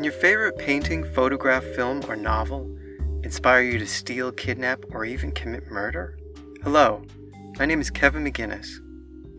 Can your favorite painting, photograph, film, or novel inspire you to steal, kidnap, or even commit murder? Hello, my name is Kevin McGinnis.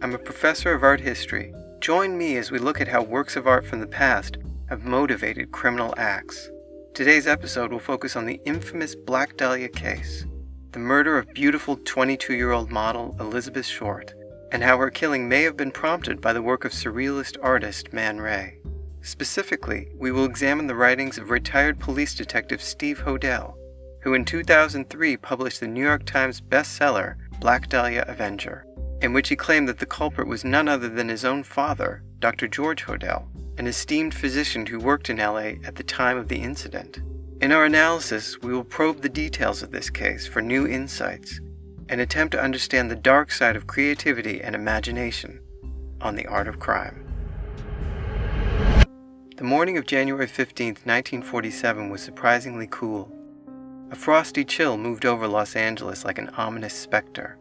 I'm a professor of art history. Join me as we look at how works of art from the past have motivated criminal acts. Today's episode will focus on the infamous Black Dahlia case, the murder of beautiful 22-year-old model Elizabeth Short, and how her killing may have been prompted by the work of Surrealist artist Man Ray. Specifically, we will examine the writings of retired police detective Steve Hodel, who in 2003 published the New York Times bestseller Black Dahlia Avenger, in which he claimed that the culprit was none other than his own father, Dr. George Hodel, an esteemed physician who worked in LA at the time of the incident. In our analysis, we will probe the details of this case for new insights and attempt to understand the dark side of creativity and imagination on the art of crime. The morning of January 15, 1947 was surprisingly cool. A frosty chill moved over Los Angeles like an ominous specter.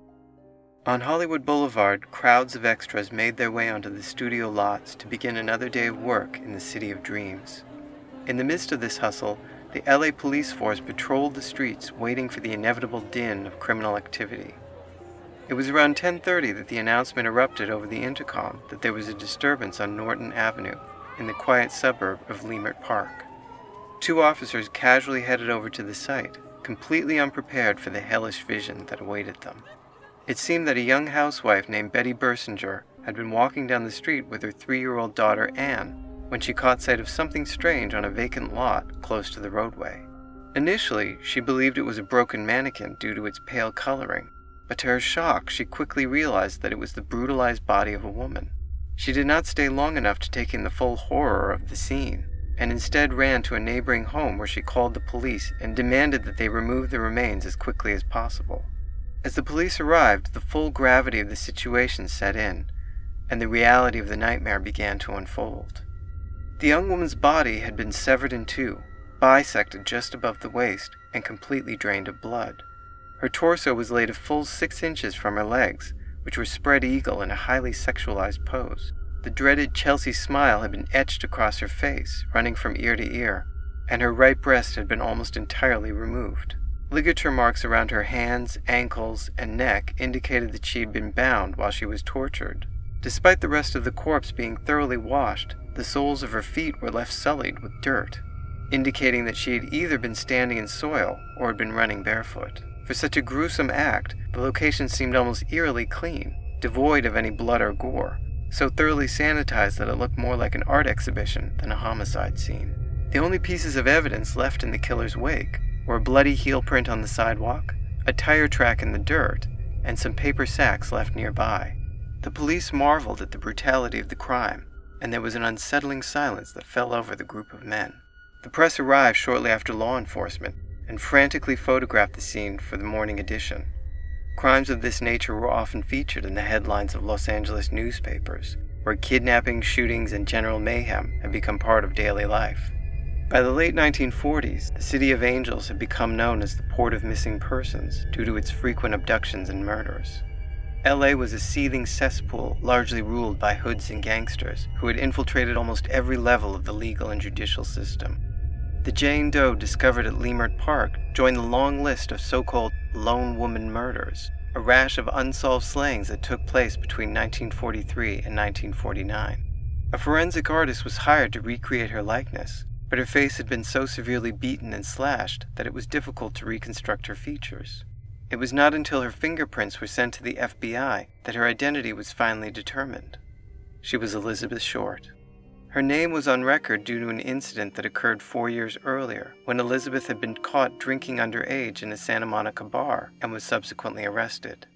On Hollywood Boulevard, crowds of extras made their way onto the studio lots to begin another day of work in the city of dreams. In the midst of this hustle, the LA police force patrolled the streets waiting for the inevitable din of criminal activity. It was around 10:30 that the announcement erupted over the intercom that there was a disturbance on Norton Avenue in the quiet suburb of Leimert Park. Two officers casually headed over to the site, completely unprepared for the hellish vision that awaited them. It seemed that a young housewife named Betty Bersinger had been walking down the street with her 3-year-old daughter Anne when she caught sight of something strange on a vacant lot close to the roadway. Initially, she believed it was a broken mannequin due to its pale coloring, but to her shock, she quickly realized that it was the brutalized body of a woman. She did not stay long enough to take in the full horror of the scene, and instead ran to a neighboring home where she called the police and demanded that they remove the remains as quickly as possible. As the police arrived, the full gravity of the situation set in, and the reality of the nightmare began to unfold. The young woman's body had been severed in two, bisected just above the waist, and completely drained of blood. Her torso was laid a full 6 inches from her legs, which were spread eagle in a highly sexualized pose. The dreaded Chelsea smile had been etched across her face, running from ear to ear, and her right breast had been almost entirely removed. Ligature marks around her hands, ankles, and neck indicated that she had been bound while she was tortured. Despite the rest of the corpse being thoroughly washed, the soles of her feet were left sullied with dirt, indicating that she had either been standing in soil or had been running barefoot. For such a gruesome act, the location seemed almost eerily clean, devoid of any blood or gore, so thoroughly sanitized that it looked more like an art exhibition than a homicide scene. The only pieces of evidence left in the killer's wake were a bloody heel print on the sidewalk, a tire track in the dirt, and some paper sacks left nearby. The police marveled at the brutality of the crime, and there was an unsettling silence that fell over the group of men. The press arrived shortly after law enforcement, and frantically photographed the scene for the morning edition. Crimes of this nature were often featured in the headlines of Los Angeles newspapers, where kidnappings, shootings, and general mayhem had become part of daily life. By the late 1940s, the City of Angels had become known as the Port of Missing Persons due to its frequent abductions and murders. LA was a seething cesspool largely ruled by hoods and gangsters who had infiltrated almost every level of the legal and judicial system. The Jane Doe discovered at Leimert Park joined the long list of so-called lone woman murders, a rash of unsolved slayings that took place between 1943 and 1949. A forensic artist was hired to recreate her likeness, but her face had been so severely beaten and slashed that it was difficult to reconstruct her features. It was not until her fingerprints were sent to the FBI that her identity was finally determined. She was Elizabeth Short. Her name was on record due to an incident that occurred 4 years earlier, when Elizabeth had been caught drinking underage in a Santa Monica bar and was subsequently arrested.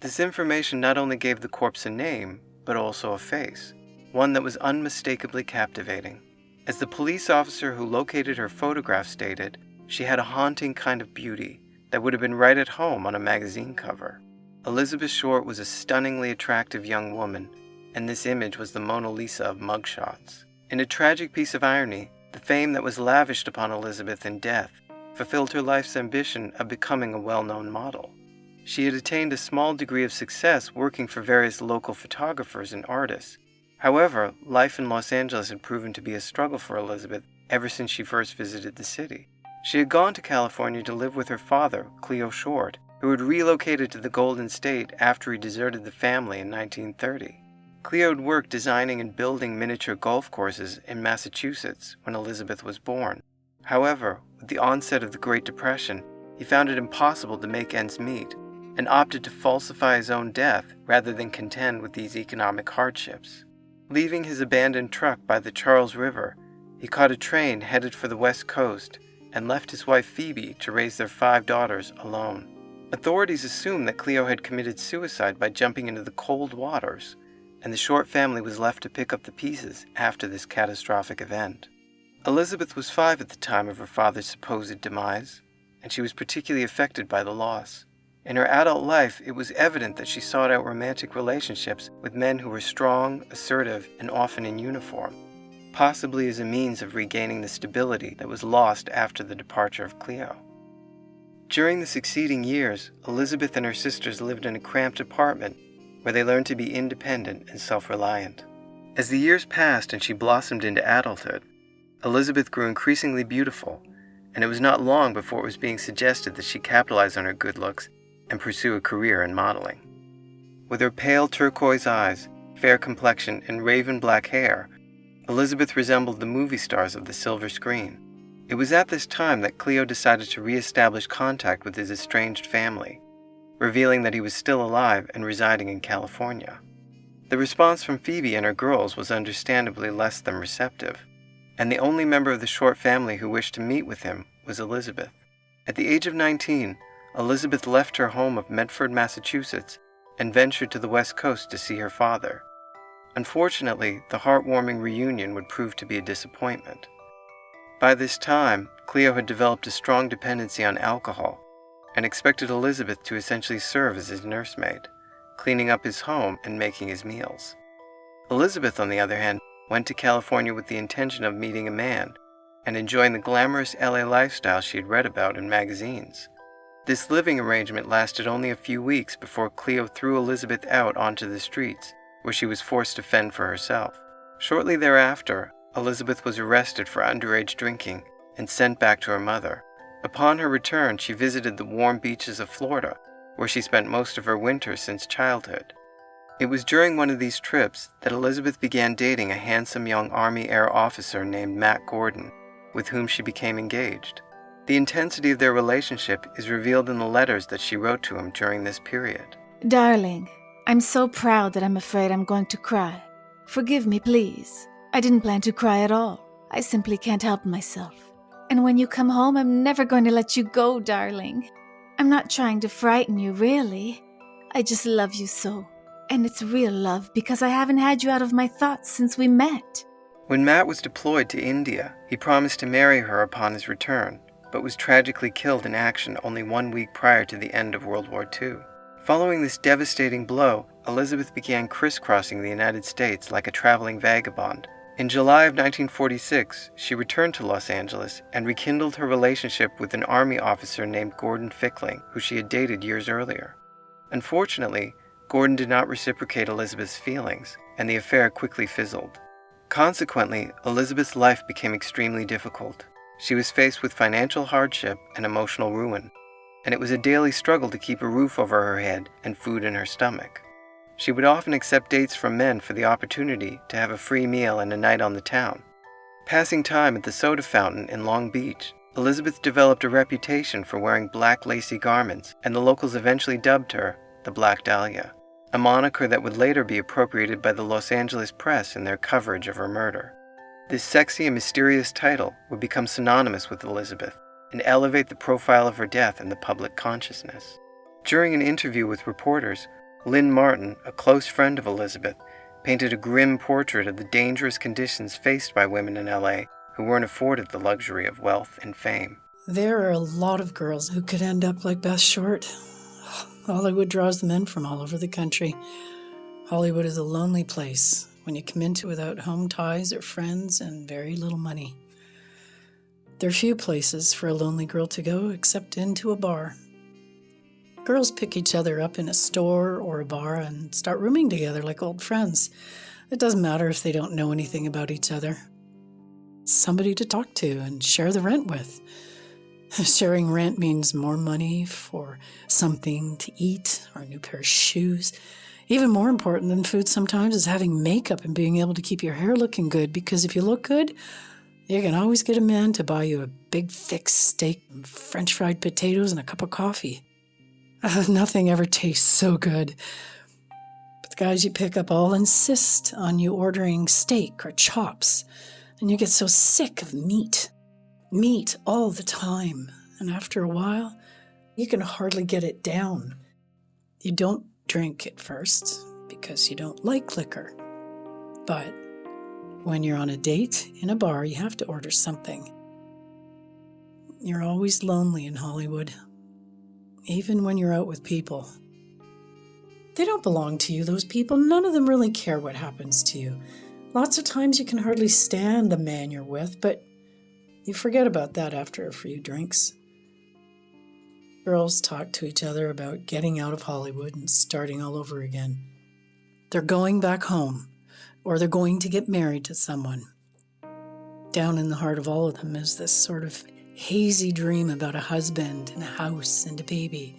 This information not only gave the corpse a name, but also a face, one that was unmistakably captivating. As the police officer who located her photograph stated, she had a haunting kind of beauty that would have been right at home on a magazine cover. Elizabeth Short was a stunningly attractive young woman, and this image was the Mona Lisa of mugshots. In a tragic piece of irony, the fame that was lavished upon Elizabeth in death fulfilled her life's ambition of becoming a well-known model. She had attained a small degree of success working for various local photographers and artists. However, life in Los Angeles had proven to be a struggle for Elizabeth ever since she first visited the city. She had gone to California to live with her father, Cleo Short, who had relocated to the Golden State after he deserted the family in 1930. Cleo had worked designing and building miniature golf courses in Massachusetts when Elizabeth was born. However, with the onset of the Great Depression, he found it impossible to make ends meet and opted to falsify his own death rather than contend with these economic hardships. Leaving his abandoned truck by the Charles River, he caught a train headed for the West Coast and left his wife Phoebe to raise their 5 daughters alone. Authorities assumed that Cleo had committed suicide by jumping into the cold waters, and the Short family was left to pick up the pieces after this catastrophic event. Elizabeth was 5 at the time of her father's supposed demise, and she was particularly affected by the loss. In her adult life, it was evident that she sought out romantic relationships with men who were strong, assertive, and often in uniform, possibly as a means of regaining the stability that was lost after the departure of Cleo. During the succeeding years, Elizabeth and her sisters lived in a cramped apartment where they learned to be independent and self-reliant. As the years passed and she blossomed into adulthood, Elizabeth grew increasingly beautiful, and it was not long before it was being suggested that she capitalize on her good looks and pursue a career in modeling. With her pale turquoise eyes, fair complexion, and raven black hair, Elizabeth resembled the movie stars of the silver screen. It was at this time that Cleo decided to re-establish contact with his estranged family, revealing that he was still alive and residing in California. The response from Phoebe and her girls was understandably less than receptive, and the only member of the Short family who wished to meet with him was Elizabeth. At the age of 19, Elizabeth left her home of Medford, Massachusetts, and ventured to the West Coast to see her father. Unfortunately, the heartwarming reunion would prove to be a disappointment. By this time, Cleo had developed a strong dependency on alcohol and expected Elizabeth to essentially serve as his nursemaid, cleaning up his home and making his meals. Elizabeth, on the other hand, went to California with the intention of meeting a man and enjoying the glamorous LA lifestyle she had read about in magazines. This living arrangement lasted only a few weeks before Cleo threw Elizabeth out onto the streets, where she was forced to fend for herself. Shortly thereafter, Elizabeth was arrested for underage drinking and sent back to her mother. Upon her return, she visited the warm beaches of Florida, where she spent most of her winters since childhood. It was during one of these trips that Elizabeth began dating a handsome young Army Air officer named Matt Gordon, with whom she became engaged. The intensity of their relationship is revealed in the letters that she wrote to him during this period. Darling, I'm so proud that I'm afraid I'm going to cry. Forgive me, please. I didn't plan to cry at all. I simply can't help myself. And when you come home, I'm never going to let you go, darling. I'm not trying to frighten you, really. I just love you so. And it's real love because I haven't had you out of my thoughts since we met. When Matt was deployed to India, he promised to marry her upon his return, but was tragically killed in action only 1 week prior to the end of World War II. Following this devastating blow, Elizabeth began crisscrossing the United States like a traveling vagabond. In July of 1946, she returned to Los Angeles and rekindled her relationship with an Army officer named Gordon Fickling, who she had dated years earlier. Unfortunately, Gordon did not reciprocate Elizabeth's feelings, and the affair quickly fizzled. Consequently, Elizabeth's life became extremely difficult. She was faced with financial hardship and emotional ruin, and it was a daily struggle to keep a roof over her head and food in her stomach. She would often accept dates from men for the opportunity to have a free meal and a night on the town. Passing time at the soda fountain in Long Beach, Elizabeth developed a reputation for wearing black lacy garments, and the locals eventually dubbed her the Black Dahlia, a moniker that would later be appropriated by the Los Angeles press in their coverage of her murder. This sexy and mysterious title would become synonymous with Elizabeth and elevate the profile of her death in the public consciousness. During an interview with reporters, Lynn Martin, a close friend of Elizabeth, painted a grim portrait of the dangerous conditions faced by women in LA who weren't afforded the luxury of wealth and fame. There are a lot of girls who could end up like Beth Short. Hollywood draws them in from all over the country. Hollywood is a lonely place when you come into it without home ties or friends and very little money. There are few places for a lonely girl to go except into a bar. Girls pick each other up in a store or a bar and start rooming together like old friends. It doesn't matter if they don't know anything about each other. Somebody to talk to and share the rent with. Sharing rent means more money for something to eat or a new pair of shoes. Even more important than food sometimes is having makeup and being able to keep your hair looking good, because if you look good, you can always get a man to buy you a big thick steak, French fried potatoes, and a cup of coffee. Nothing ever tastes so good. But the guys you pick up all insist on you ordering steak or chops, and you get so sick of meat all the time. And after a while, you can hardly get it down. You don't drink at first because you don't like liquor. But when you're on a date in a bar, you have to order something. You're always lonely in Hollywood, even when you're out with people. They don't belong to you, those people. None of them really care what happens to you. Lots of times you can hardly stand the man you're with, but you forget about that after a few drinks. Girls talk to each other about getting out of Hollywood and starting all over again. They're going back home, or they're going to get married to someone. Down in the heart of all of them is this sort of hazy dream about a husband and a house and a baby.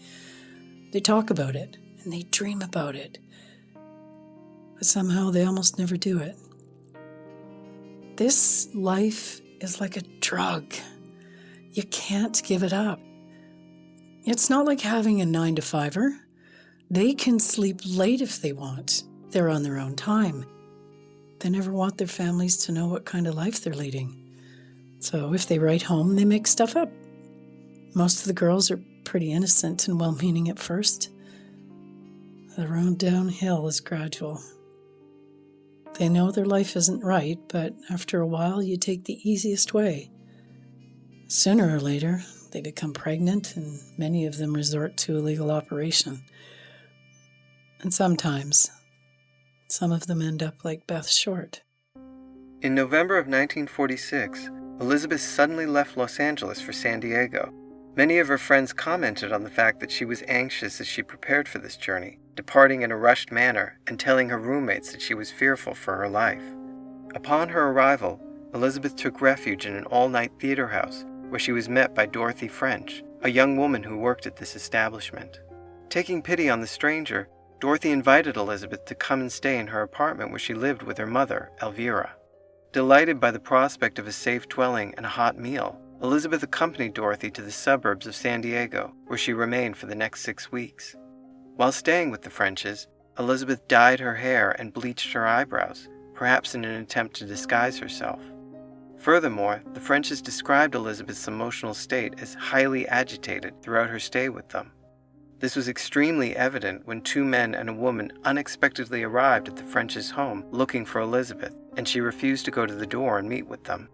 They talk about it and they dream about it, but somehow they almost never do it. This life is like a drug. You can't give it up. It's not like having a 9-to-5er. They can sleep late if they want. They're on their own time. They never want their families to know what kind of life they're leading. So if they write home, they make stuff up. Most of the girls are pretty innocent and well-meaning at first. The road downhill is gradual. They know their life isn't right, but after a while, you take the easiest way. Sooner or later, they become pregnant, and many of them resort to a legal operation. And sometimes, some of them end up like Beth Short. In November of 1946, Elizabeth suddenly left Los Angeles for San Diego. Many of her friends commented on the fact that she was anxious as she prepared for this journey, departing in a rushed manner and telling her roommates that she was fearful for her life. Upon her arrival, Elizabeth took refuge in an all-night theater house where she was met by Dorothy French, a young woman who worked at this establishment. Taking pity on the stranger, Dorothy invited Elizabeth to come and stay in her apartment where she lived with her mother, Elvira. Delighted by the prospect of a safe dwelling and a hot meal, Elizabeth accompanied Dorothy to the suburbs of San Diego, where she remained for the next 6 weeks. While staying with the Frenches, Elizabeth dyed her hair and bleached her eyebrows, perhaps in an attempt to disguise herself. Furthermore, the Frenches described Elizabeth's emotional state as highly agitated throughout her stay with them. This was extremely evident when 2 men and a woman unexpectedly arrived at the Frenches' home looking for Elizabeth, and she refused to go to the door and meet with them.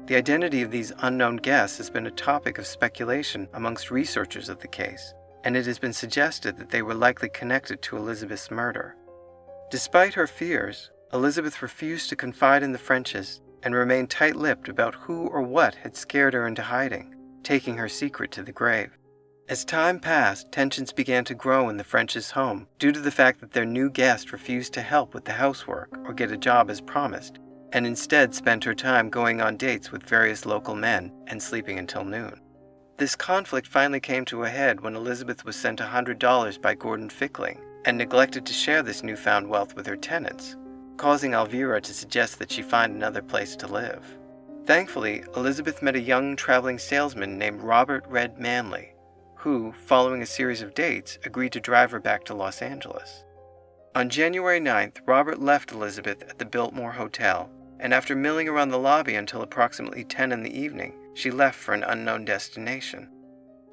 The identity of these unknown guests has been a topic of speculation amongst researchers of the case, and it has been suggested that they were likely connected to Elizabeth's murder. Despite her fears, Elizabeth refused to confide in the Frenches and remained tight-lipped about who or what had scared her into hiding, taking her secret to the grave. As time passed, tensions began to grow in the Frenches' home due to the fact that their new guest refused to help with the housework or get a job as promised, and instead spent her time going on dates with various local men and sleeping until noon. This conflict finally came to a head when Elizabeth was sent $100 by Gordon Fickling and neglected to share this newfound wealth with her tenants, causing Elvira to suggest that she find another place to live. Thankfully, Elizabeth met a young traveling salesman named Robert Red Manley, who, following a series of dates, agreed to drive her back to Los Angeles. On January 9th, Robert left Elizabeth at the Biltmore Hotel, and after milling around the lobby until approximately 10 in the evening, she left for an unknown destination.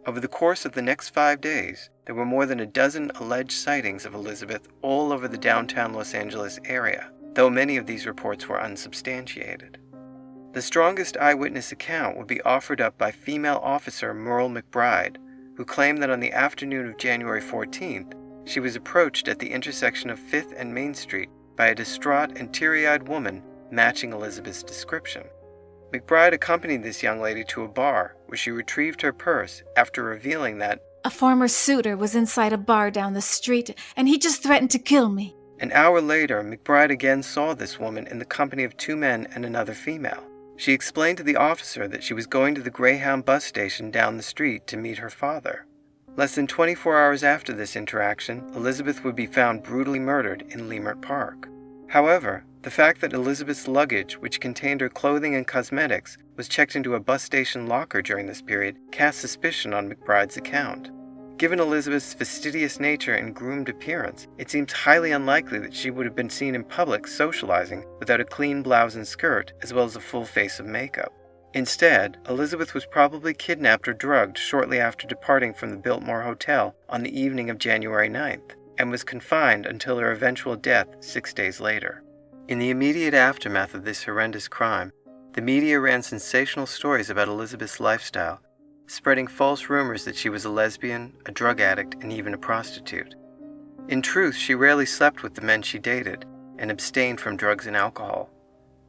Over the course of the next 5 days, there were more than a dozen alleged sightings of Elizabeth all over the downtown Los Angeles area, though many of these reports were unsubstantiated. The strongest eyewitness account would be offered up by female officer Merle McBride, who claimed that on the afternoon of January 14th, she was approached at the intersection of 5th and Main Street by a distraught and teary-eyed woman matching Elizabeth's description. McBride accompanied this young lady to a bar where she retrieved her purse after revealing that a former suitor was inside a bar down the street and he just threatened to kill me. An hour later, McBride again saw this woman in the company of 2 men and another female. She explained to the officer that she was going to the Greyhound bus station down the street to meet her father. Less than 24 hours after this interaction, Elizabeth would be found brutally murdered in Leimert Park. However, the fact that Elizabeth's luggage, which contained her clothing and cosmetics, was checked into a bus station locker during this period cast suspicion on McBride's account. Given Elizabeth's fastidious nature and groomed appearance, it seems highly unlikely that she would have been seen in public socializing without a clean blouse and skirt, as well as a full face of makeup. Instead, Elizabeth was probably kidnapped or drugged shortly after departing from the Biltmore Hotel on the evening of January 9th, and was confined until her eventual death 6 days later. In the immediate aftermath of this horrendous crime, the media ran sensational stories about Elizabeth's lifestyle, spreading false rumors that she was a lesbian, a drug addict, and even a prostitute. In truth, she rarely slept with the men she dated and abstained from drugs and alcohol.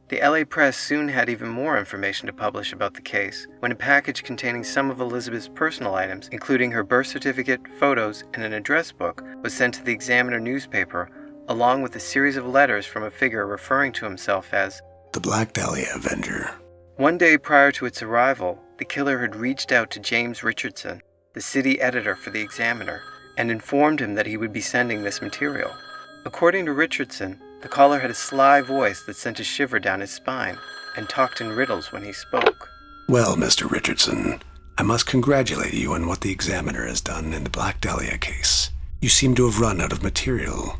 The LA press soon had even more information to publish about the case when a package containing some of Elizabeth's personal items, including her birth certificate, photos, and an address book, was sent to the Examiner newspaper, along with a series of letters from a figure referring to himself as the Black Dahlia Avenger. One day prior to its arrival, the killer had reached out to James Richardson, the city editor for the Examiner, and informed him that he would be sending this material. According to Richardson, the caller had a sly voice that sent a shiver down his spine and talked in riddles when he spoke. Well, Mr. Richardson, I must congratulate you on what the Examiner has done in the Black Dahlia case. You seem to have run out of material.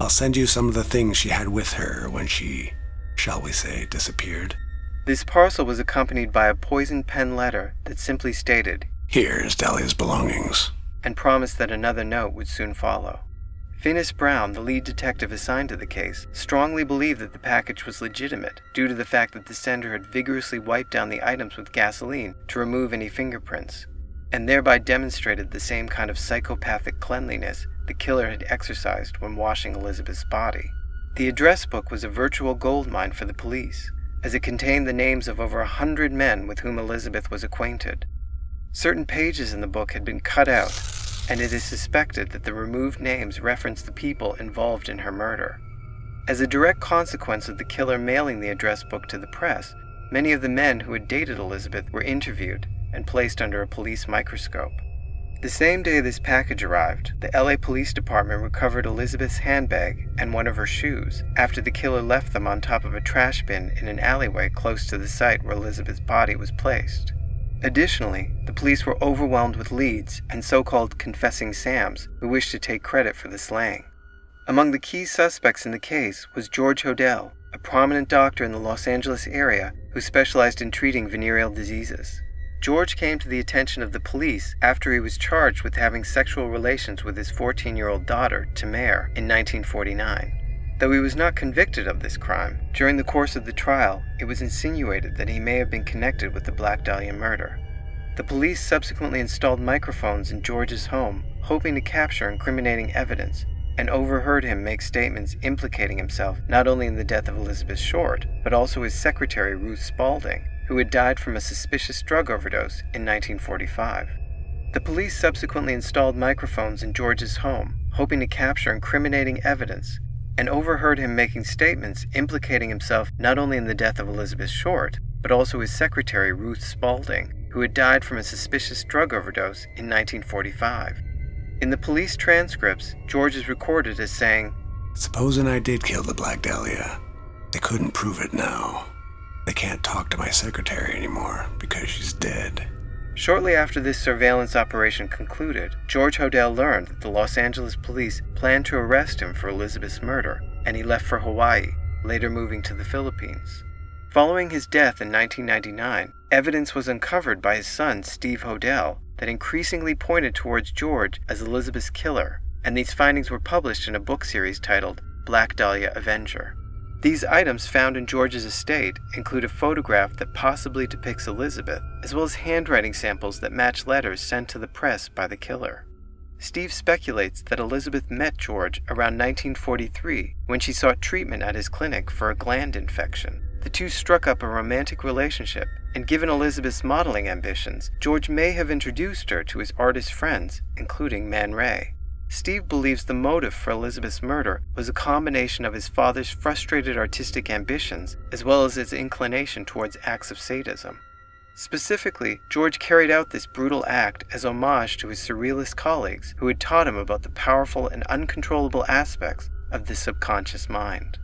I'll send you some of the things she had with her when she, shall we say, disappeared. This parcel was accompanied by a poison pen letter that simply stated, "Here's Dahlia's belongings," and promised that another note would soon follow. Finis Brown, the lead detective assigned to the case, strongly believed that the package was legitimate due to the fact that the sender had vigorously wiped down the items with gasoline to remove any fingerprints, and thereby demonstrated the same kind of psychopathic cleanliness the killer had exercised when washing Elizabeth's body. The address book was a virtual goldmine for the police, as it contained the names of over 100 men with whom Elizabeth was acquainted. Certain pages in the book had been cut out, and it is suspected that the removed names reference the people involved in her murder. As a direct consequence of the killer mailing the address book to the press, many of the men who had dated Elizabeth were interviewed and placed under a police microscope. The same day this package arrived, the LA Police Department recovered Elizabeth's handbag and one of her shoes after the killer left them on top of a trash bin in an alleyway close to the site where Elizabeth's body was placed. Additionally, the police were overwhelmed with leads and so-called confessing Sams who wished to take credit for the slaying. Among the key suspects in the case was George Hodel, a prominent doctor in the Los Angeles area who specialized in treating venereal diseases. George came to the attention of the police after he was charged with having sexual relations with his 14-year-old daughter, Tamar, in 1949. Though he was not convicted of this crime, during the course of the trial, it was insinuated that he may have been connected with the Black Dahlia murder. The police subsequently installed microphones in George's home, hoping to capture incriminating evidence, and overheard him make statements implicating himself not only in the death of Elizabeth Short, but also his secretary, Ruth Spaulding, who had died from a suspicious drug overdose in 1945. The police subsequently installed microphones in George's home, hoping to capture incriminating evidence, and overheard him making statements implicating himself not only in the death of Elizabeth Short, but also his secretary, Ruth Spaulding, who had died from a suspicious drug overdose in 1945. In the police transcripts, George is recorded as saying, "Supposing I did kill the Black Dahlia, they couldn't prove it now. They can't talk to my secretary anymore because she's dead." Shortly after this surveillance operation concluded, George Hodel learned that the Los Angeles police planned to arrest him for Elizabeth's murder, and he left for Hawaii, later moving to the Philippines. Following his death in 1999, evidence was uncovered by his son, Steve Hodel, that increasingly pointed towards George as Elizabeth's killer, and these findings were published in a book series titled Black Dahlia Avenger. These items found in George's estate include a photograph that possibly depicts Elizabeth, as well as handwriting samples that match letters sent to the press by the killer. Steve speculates that Elizabeth met George around 1943 when she sought treatment at his clinic for a gland infection. The two struck up a romantic relationship, and given Elizabeth's modeling ambitions, George may have introduced her to his artist friends, including Man Ray. Steve believes the motive for Elizabeth's murder was a combination of his father's frustrated artistic ambitions as well as his inclination towards acts of sadism. Specifically, George carried out this brutal act as homage to his Surrealist colleagues who had taught him about the powerful and uncontrollable aspects of the subconscious mind.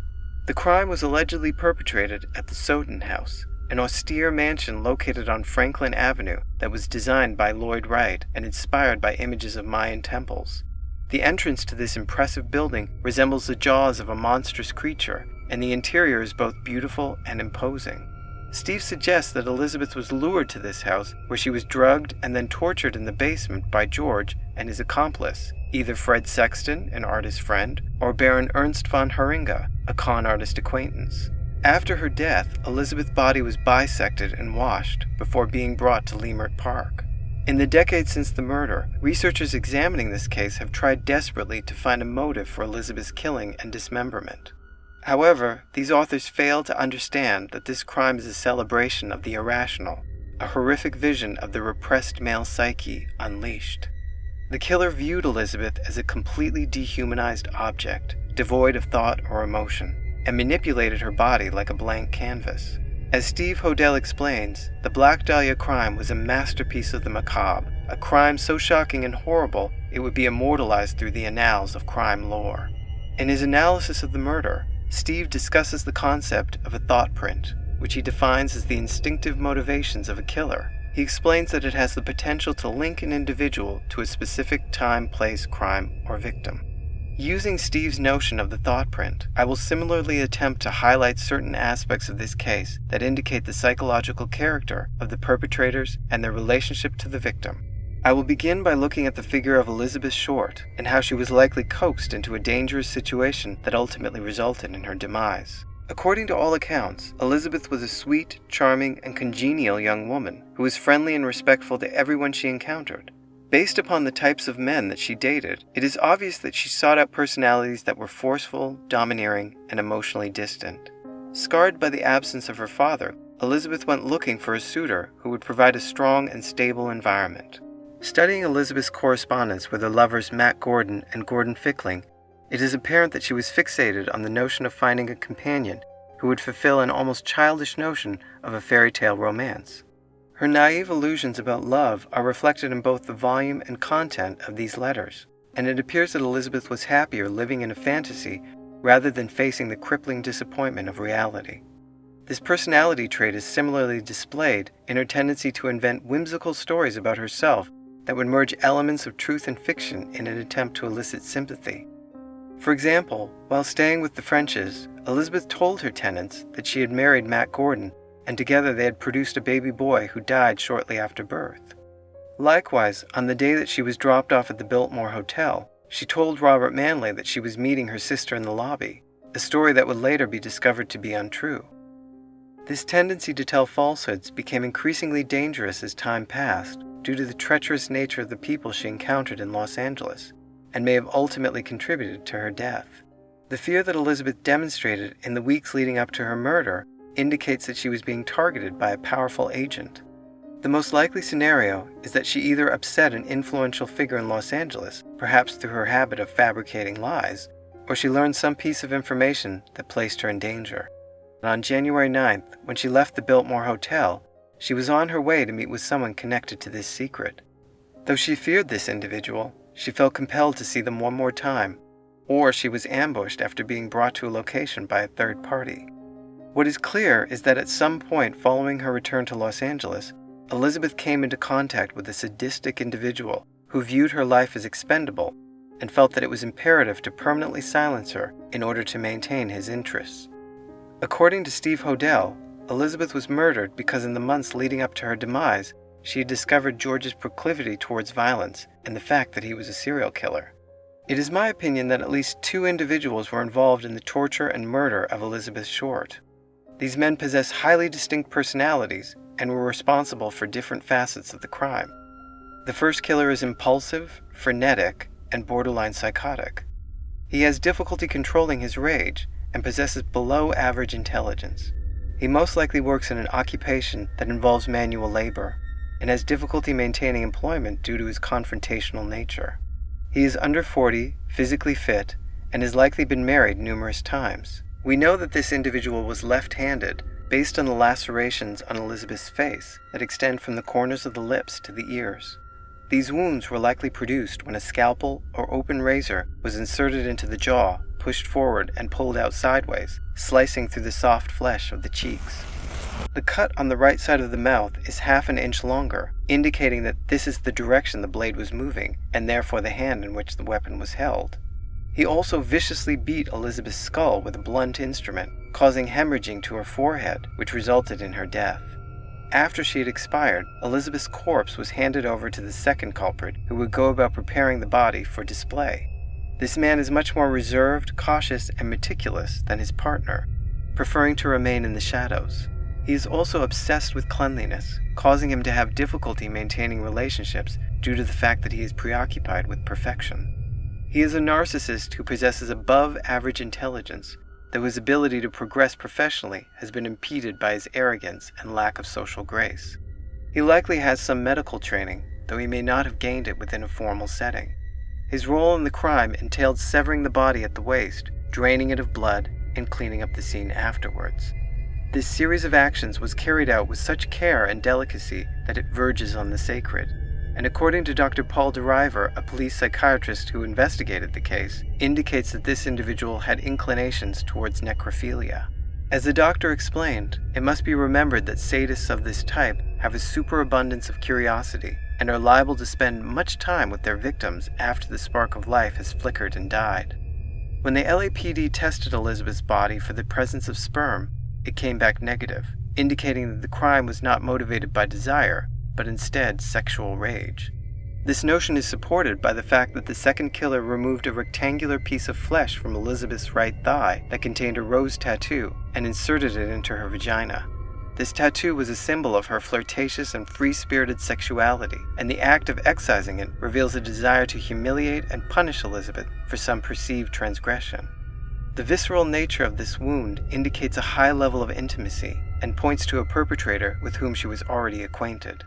The crime was allegedly perpetrated at the Soden House, an austere mansion located on Franklin Avenue that was designed by Lloyd Wright and inspired by images of Mayan temples. The entrance to this impressive building resembles the jaws of a monstrous creature, and the interior is both beautiful and imposing. Steve suggests that Elizabeth was lured to this house where she was drugged and then tortured in the basement by George and his accomplice, either Fred Sexton, an artist friend, or Baron Ernst von Haringa, a con artist acquaintance. After her death, Elizabeth's body was bisected and washed before being brought to Leimert Park. In the decades since the murder, researchers examining this case have tried desperately to find a motive for Elizabeth's killing and dismemberment. However, these authors fail to understand that this crime is a celebration of the irrational, a horrific vision of the repressed male psyche unleashed. The killer viewed Elizabeth as a completely dehumanized object, devoid of thought or emotion, and manipulated her body like a blank canvas. As Steve Hodel explains, the Black Dahlia crime was a masterpiece of the macabre, a crime so shocking and horrible it would be immortalized through the annals of crime lore. In his analysis of the murder, Steve discusses the concept of a thought print, which he defines as the instinctive motivations of a killer. He explains that it has the potential to link an individual to a specific time, place, crime, or victim. Using Steve's notion of the thought print, I will similarly attempt to highlight certain aspects of this case that indicate the psychological character of the perpetrators and their relationship to the victim. I will begin by looking at the figure of Elizabeth Short and how she was likely coaxed into a dangerous situation that ultimately resulted in her demise. According to all accounts, Elizabeth was a sweet, charming, and congenial young woman who was friendly and respectful to everyone she encountered. Based upon the types of men that she dated, it is obvious that she sought out personalities that were forceful, domineering, and emotionally distant. Scarred by the absence of her father, Elizabeth went looking for a suitor who would provide a strong and stable environment. Studying Elizabeth's correspondence with her lovers Matt Gordon and Gordon Fickling, it is apparent that she was fixated on the notion of finding a companion who would fulfill an almost childish notion of a fairy tale romance. Her naive illusions about love are reflected in both the volume and content of these letters, and it appears that Elizabeth was happier living in a fantasy rather than facing the crippling disappointment of reality. This personality trait is similarly displayed in her tendency to invent whimsical stories about herself that would merge elements of truth and fiction in an attempt to elicit sympathy. For example, while staying with the Frenches, Elizabeth told her tenants that she had married Matt Gordon, and together they had produced a baby boy who died shortly after birth. Likewise, on the day that she was dropped off at the Biltmore Hotel, she told Robert Manley that she was meeting her sister in the lobby, a story that would later be discovered to be untrue. This tendency to tell falsehoods became increasingly dangerous as time passed, due to the treacherous nature of the people she encountered in Los Angeles, and may have ultimately contributed to her death. The fear that Elizabeth demonstrated in the weeks leading up to her murder indicates that she was being targeted by a powerful agent. The most likely scenario is that she either upset an influential figure in Los Angeles, perhaps through her habit of fabricating lies, or she learned some piece of information that placed her in danger. And on January 9th, when she left the Biltmore Hotel, she was on her way to meet with someone connected to this secret. Though she feared this individual, she felt compelled to see them one more time, or she was ambushed after being brought to a location by a third party. What is clear is that at some point following her return to Los Angeles, Elizabeth came into contact with a sadistic individual who viewed her life as expendable and felt that it was imperative to permanently silence her in order to maintain his interests. According to Steve Hodel, Elizabeth was murdered because in the months leading up to her demise, she had discovered George's proclivity towards violence and the fact that he was a serial killer. It is my opinion that at least 2 individuals were involved in the torture and murder of Elizabeth Short. These men possess highly distinct personalities and were responsible for different facets of the crime. The first killer is impulsive, frenetic, and borderline psychotic. He has difficulty controlling his rage and possesses below-average intelligence. He most likely works in an occupation that involves manual labor and has difficulty maintaining employment due to his confrontational nature. He is under 40, physically fit, and has likely been married numerous times. We know that this individual was left-handed based on the lacerations on Elizabeth's face that extend from the corners of the lips to the ears. These wounds were likely produced when a scalpel or open razor was inserted into the jaw, pushed forward, and pulled out sideways, slicing through the soft flesh of the cheeks. The cut on the right side of the mouth is half an inch longer, indicating that this is the direction the blade was moving, and therefore the hand in which the weapon was held. He also viciously beat Elizabeth's skull with a blunt instrument, causing hemorrhaging to her forehead, which resulted in her death. After she had expired, Elizabeth's corpse was handed over to the second culprit, who would go about preparing the body for display. This man is much more reserved, cautious, and meticulous than his partner, preferring to remain in the shadows. He is also obsessed with cleanliness, causing him to have difficulty maintaining relationships due to the fact that he is preoccupied with perfection. He is a narcissist who possesses above-average intelligence, though his ability to progress professionally has been impeded by his arrogance and lack of social grace. He likely has some medical training, though he may not have gained it within a formal setting. His role in the crime entailed severing the body at the waist, draining it of blood, and cleaning up the scene afterwards. This series of actions was carried out with such care and delicacy that it verges on the sacred, and according to Dr. Paul DeRiver, a police psychiatrist who investigated the case, indicates that this individual had inclinations towards necrophilia. As the doctor explained, it must be remembered that sadists of this type have a superabundance of curiosity and are liable to spend much time with their victims after the spark of life has flickered and died. When the LAPD tested Elizabeth's body for the presence of sperm, it came back negative, indicating that the crime was not motivated by desire, but instead sexual rage. This notion is supported by the fact that the second killer removed a rectangular piece of flesh from Elizabeth's right thigh that contained a rose tattoo and inserted it into her vagina. This tattoo was a symbol of her flirtatious and free-spirited sexuality, and the act of excising it reveals a desire to humiliate and punish Elizabeth for some perceived transgression. The visceral nature of this wound indicates a high level of intimacy and points to a perpetrator with whom she was already acquainted.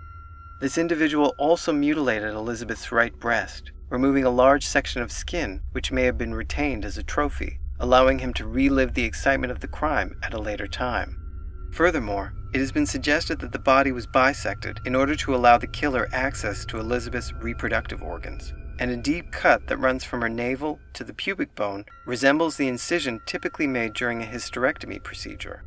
This individual also mutilated Elizabeth's right breast, removing a large section of skin which may have been retained as a trophy, allowing him to relive the excitement of the crime at a later time. Furthermore, it has been suggested that the body was bisected in order to allow the killer access to Elizabeth's reproductive organs, and a deep cut that runs from her navel to the pubic bone resembles the incision typically made during a hysterectomy procedure.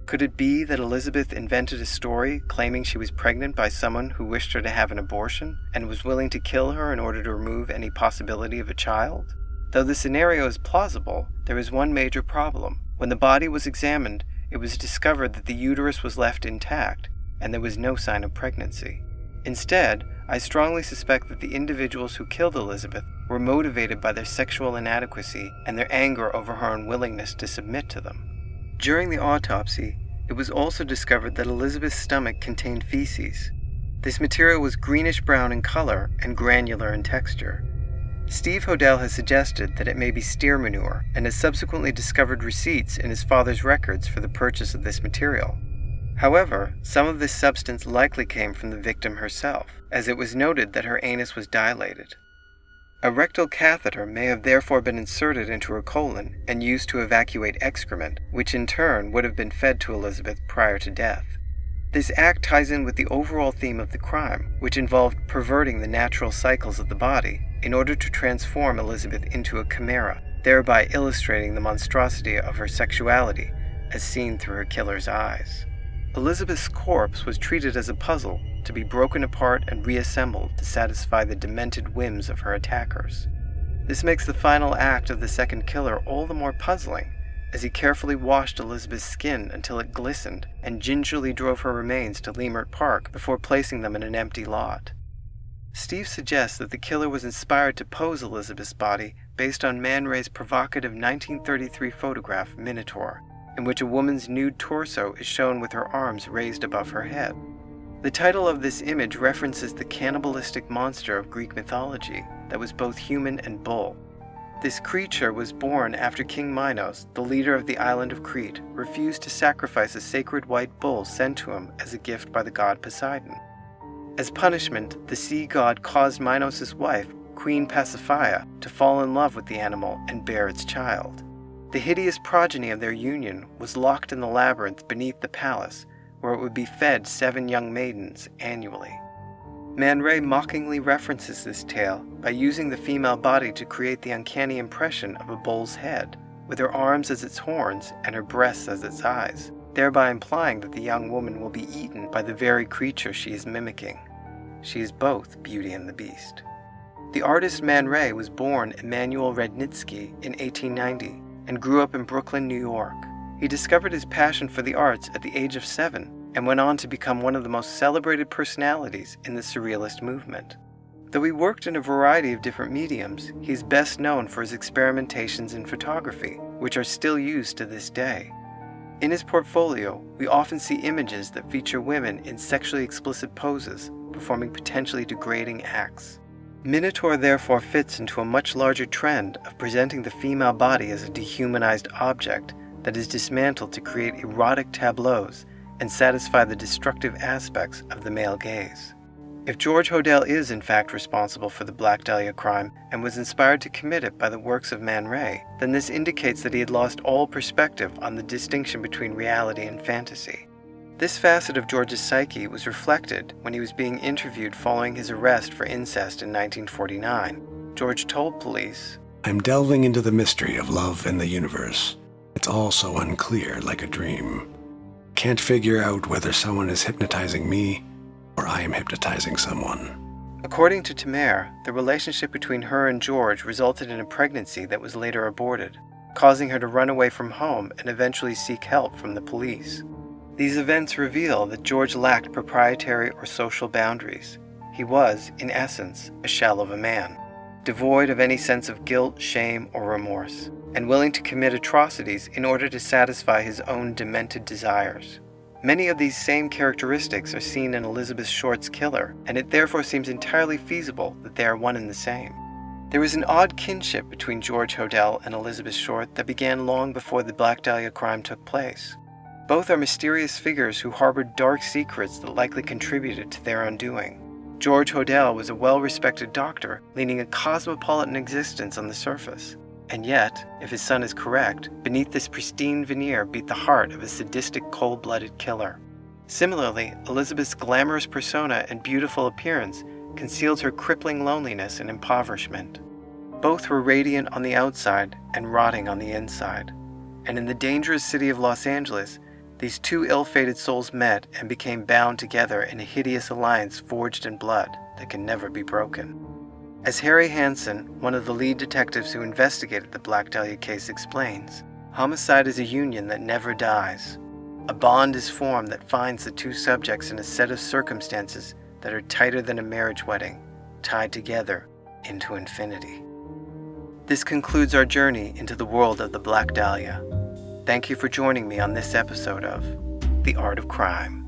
Could it be that Elizabeth invented a story claiming she was pregnant by someone who wished her to have an abortion and was willing to kill her in order to remove any possibility of a child? Though the scenario is plausible, there is one major problem. When the body was examined, it was discovered that the uterus was left intact, and there was no sign of pregnancy. Instead, I strongly suspect that the individuals who killed Elizabeth were motivated by their sexual inadequacy and their anger over her unwillingness to submit to them. During the autopsy, it was also discovered that Elizabeth's stomach contained feces. This material was greenish-brown in color and granular in texture. Steve Hodel has suggested that it may be steer manure and has subsequently discovered receipts in his father's records for the purchase of this material. However, some of this substance likely came from the victim herself, as it was noted that her anus was dilated. A rectal catheter may have therefore been inserted into her colon and used to evacuate excrement, which in turn would have been fed to Elizabeth prior to death. This act ties in with the overall theme of the crime, which involved perverting the natural cycles of the body in order to transform Elizabeth into a chimera, thereby illustrating the monstrosity of her sexuality as seen through her killer's eyes. Elizabeth's corpse was treated as a puzzle to be broken apart and reassembled to satisfy the demented whims of her attackers. This makes the final act of the second killer all the more puzzling, as he carefully washed Elizabeth's skin until it glistened and gingerly drove her remains to Leimert Park before placing them in an empty lot. Steve suggests that the killer was inspired to pose Elizabeth's body based on Man Ray's provocative 1933 photograph, Minotaur, in which a woman's nude torso is shown with her arms raised above her head. The title of this image references the cannibalistic monster of Greek mythology that was both human and bull. This creature was born after King Minos, the leader of the island of Crete, refused to sacrifice a sacred white bull sent to him as a gift by the god Poseidon. As punishment, the sea god caused Minos' wife, Queen Pasiphae to fall in love with the animal and bear its child. The hideous progeny of their union was locked in the labyrinth beneath the palace, where it would be fed 7 young maidens annually. Man Ray mockingly references this tale by using the female body to create the uncanny impression of a bull's head, with her arms as its horns and her breasts as its eyes, thereby implying that the young woman will be eaten by the very creature she is mimicking. She is both Beauty and the Beast. The artist Man Ray was born Emanuel Rednitsky in 1890 and grew up in Brooklyn, New York. He discovered his passion for the arts at the age of 7 and went on to become one of the most celebrated personalities in the Surrealist movement. Though he worked in a variety of different mediums, he is best known for his experimentations in photography, which are still used to this day. In his portfolio, we often see images that feature women in sexually explicit poses, performing potentially degrading acts. Minotaur therefore fits into a much larger trend of presenting the female body as a dehumanized object that is dismantled to create erotic tableaus and satisfy the destructive aspects of the male gaze. If George Hodel is in fact responsible for the Black Dahlia crime and was inspired to commit it by the works of Man Ray, then this indicates that he had lost all perspective on the distinction between reality and fantasy. This facet of George's psyche was reflected when he was being interviewed following his arrest for incest in 1949. George told police, "I'm delving into the mystery of love and the universe. It's all so unclear, like a dream. Can't figure out whether someone is hypnotizing me or I am hypnotizing someone." According to Tamer, the relationship between her and George resulted in a pregnancy that was later aborted, causing her to run away from home and eventually seek help from the police. These events reveal that George lacked proprietary or social boundaries. He was, in essence, a shell of a man, devoid of any sense of guilt, shame, or remorse, and willing to commit atrocities in order to satisfy his own demented desires. Many of these same characteristics are seen in Elizabeth Short's killer, and it therefore seems entirely feasible that they are one and the same. There is an odd kinship between George Hodel and Elizabeth Short that began long before the Black Dahlia crime took place. Both are mysterious figures who harbored dark secrets that likely contributed to their undoing. George Hodel was a well-respected doctor, leading a cosmopolitan existence on the surface. And yet, if his son is correct, beneath this pristine veneer beat the heart of a sadistic, cold-blooded killer. Similarly, Elizabeth's glamorous persona and beautiful appearance concealed her crippling loneliness and impoverishment. Both were radiant on the outside and rotting on the inside. And in the dangerous city of Los Angeles, these two ill-fated souls met and became bound together in a hideous alliance forged in blood that can never be broken. As Harry Hansen, one of the lead detectives who investigated the Black Dahlia case, explains, homicide is a union that never dies. A bond is formed that finds the two subjects in a set of circumstances that are tighter than a marriage wedding, tied together into infinity. This concludes our journey into the world of the Black Dahlia. Thank you for joining me on this episode of The Art of Crime.